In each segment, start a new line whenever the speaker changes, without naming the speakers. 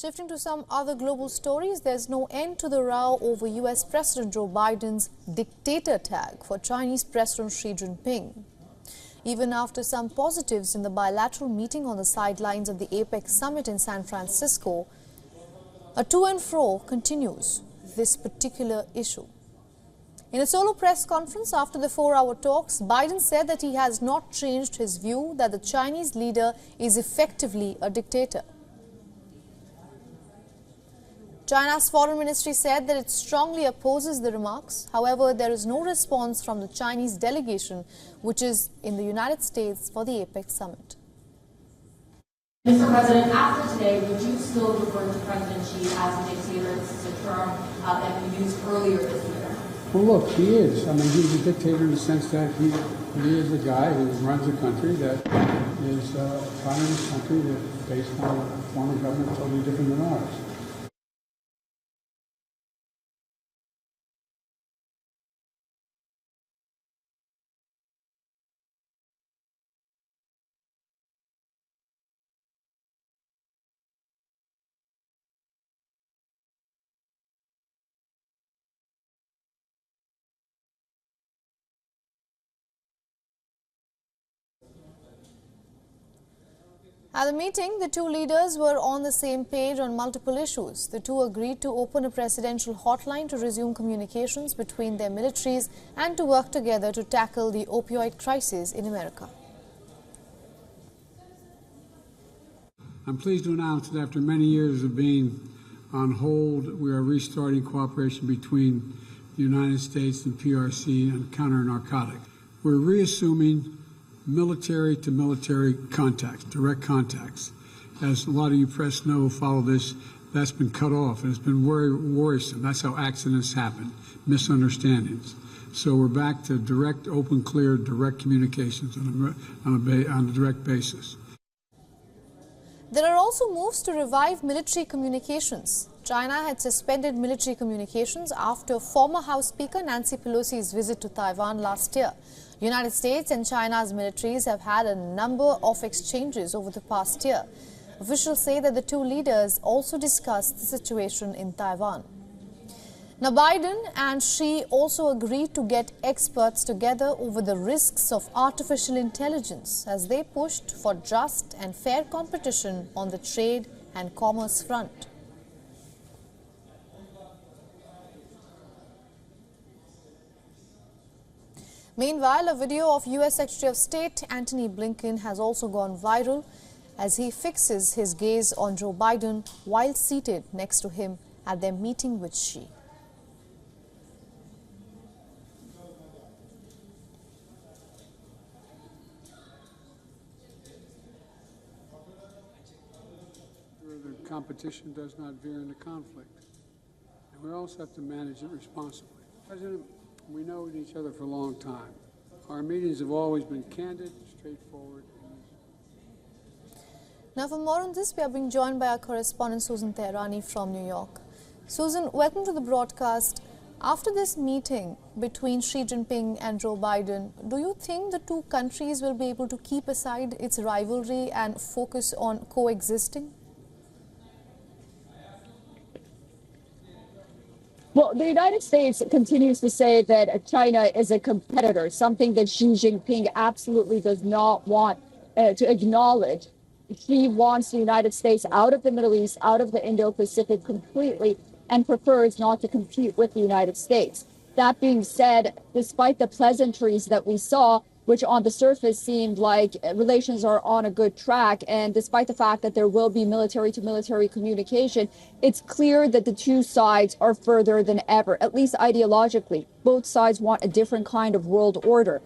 Shifting to some other global stories, there's no end to the row over US President Joe Biden's dictator tag for Chinese President Xi Jinping. Even after some positives in the bilateral meeting on the sidelines of the APEC summit in San Francisco, a to and fro continues this particular issue. In a solo press conference after the 4-hour talks, Biden said that he has not changed his view that the Chinese leader is effectively a dictator. China's foreign ministry said that it strongly opposes the remarks. However, there is no response from the Chinese delegation, which is in the United States for the APEC summit.
Mr. President, after today, would you still refer to President Xi as a dictator? This is a term that you used earlier this year.
Well, look, he is. I mean, he's a dictator in the sense that he is a guy who runs a country that is a communist country that's based on a form of government totally different than ours.
At the meeting, the two leaders were on the same page on multiple issues. The two agreed to open a presidential hotline to resume communications between their militaries and to work together to tackle the opioid crisis in America.
I'm pleased to announce that after many years of being on hold, we are restarting cooperation between the United States and PRC on counter-narcotics. We're reassuming military-to-military contacts, direct contacts. As a lot of you press know who follow this, that's been cut off, and it's been very worrisome. That's how accidents happen, misunderstandings. So we're back to direct, open, clear, direct communications on a direct basis.
There are also moves to revive military communications. China had suspended military communications after former House Speaker Nancy Pelosi's visit to Taiwan last year. United States and China's militaries have had a number of exchanges over the past year. Officials say that the two leaders also discussed the situation in Taiwan. Now, Biden and Xi also agreed to get experts together over the risks of artificial intelligence as they pushed for just and fair competition on the trade and commerce front. Meanwhile, a video of US Secretary of State Antony Blinken has also gone viral as he fixes his gaze on Joe Biden while seated next to him at their meeting with Xi.
The competition does not veer into conflict. And we also have to manage it responsibly. President, we know each other for a long time. Our meetings have always been candid, straightforward.
Now, for more on this, we are being joined by our correspondent Susan Teherani from New York. Susan, welcome to the broadcast. After this meeting between Xi Jinping and Joe Biden, do you think the two countries will be able to keep aside its rivalry and focus on coexisting?
Well, the United States continues to say that China is a competitor, something that Xi Jinping absolutely does not want to acknowledge. He wants the United States out of the Middle East, out of the Indo-Pacific completely, and prefers not to compete with the United States. That being said, despite the pleasantries that we saw, which on the surface seemed like relations are on a good track, and despite the fact that there will be military-to-military communication, it's clear that the two sides are further than ever, at least ideologically. Both sides want a different kind of world order.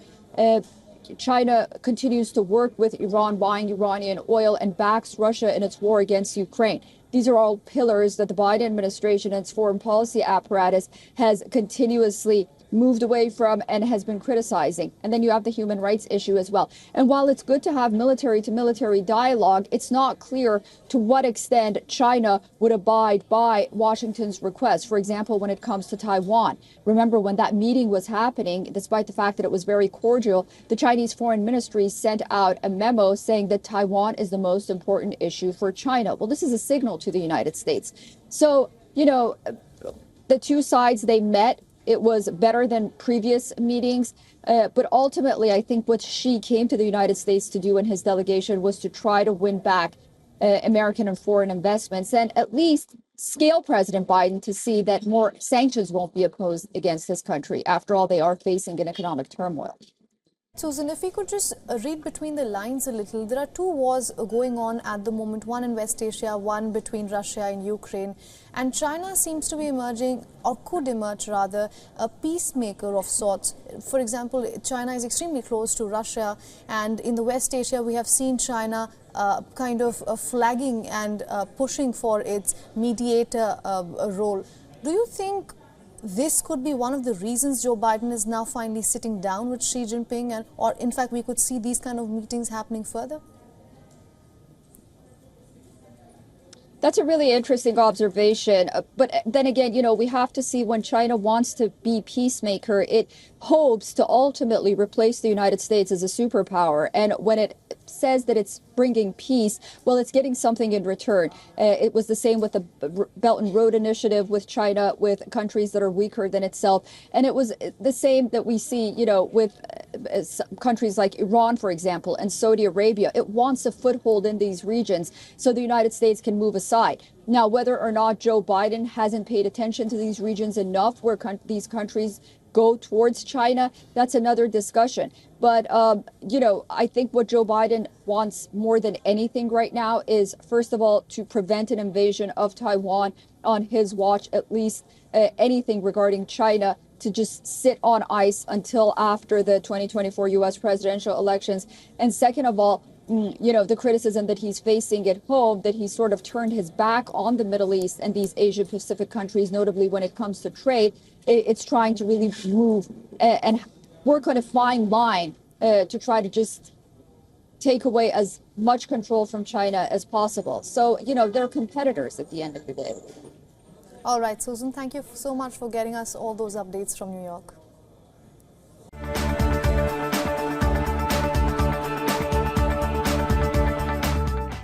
China continues to work with Iran, buying Iranian oil, and backs Russia in its war against Ukraine. These are all pillars that the Biden administration and its foreign policy apparatus has continuously moved away from and has been criticizing. And then you have the human rights issue as well. And while it's good to have military-to-military dialogue, it's not clear to what extent China would abide by Washington's request. For example, when it comes to Taiwan. Remember, when that meeting was happening, despite the fact that it was very cordial, the Chinese Foreign Ministry sent out a memo saying that Taiwan is the most important issue for China. Well, this is a signal to the United States. So, you know, the two sides, they met. It was better than previous meetings. But ultimately, I think what Xi came to the United States to do in his delegation was to try to win back American and foreign investments and at least scale President Biden to see that more sanctions won't be imposed against his country. After all, they are facing an economic turmoil.
Susan, if we could just read between the lines a little, there are two wars going on at the moment, one in West Asia, one between Russia and Ukraine. And China seems to be emerging, or could emerge rather, a peacemaker of sorts. For example, China is extremely close to Russia, and in the West Asia we have seen China kind of flagging and pushing for its mediator role. Do you think this could be one of the reasons Joe Biden is now finally sitting down with Xi Jinping, and, or in fact we could see these kind of meetings happening further?
That's a really interesting observation. But then again, you know, we have to see when China wants to be peacemaker, it hopes to ultimately replace the United States as a superpower. And when it says that it's bringing peace, well, it's getting something in return. It was the same with the Belt and Road Initiative with China, with countries that are weaker than itself. And it was the same that we see, you know, with countries like Iran, for example, and Saudi Arabia. It wants a foothold in these regions so the United States can move aside. Now, whether or not Joe Biden hasn't paid attention to these regions enough where these countries go towards China, that's another discussion. But, you know, I think what Joe Biden wants more than anything right now is, first of all, to prevent an invasion of Taiwan on his watch, at least anything regarding China to just sit on ice until after the 2024 U.S. presidential elections. And second of all, you know, the criticism that he's facing at home, that he's sort of turned his back on the Middle East and these Asia Pacific countries, notably when it comes to trade. It's trying to really move and work on a fine line to try to just take away as much control from China as possible. So, you know, they're competitors at the end of the day.
All right, Susan, thank you so much for getting us all those updates from New York.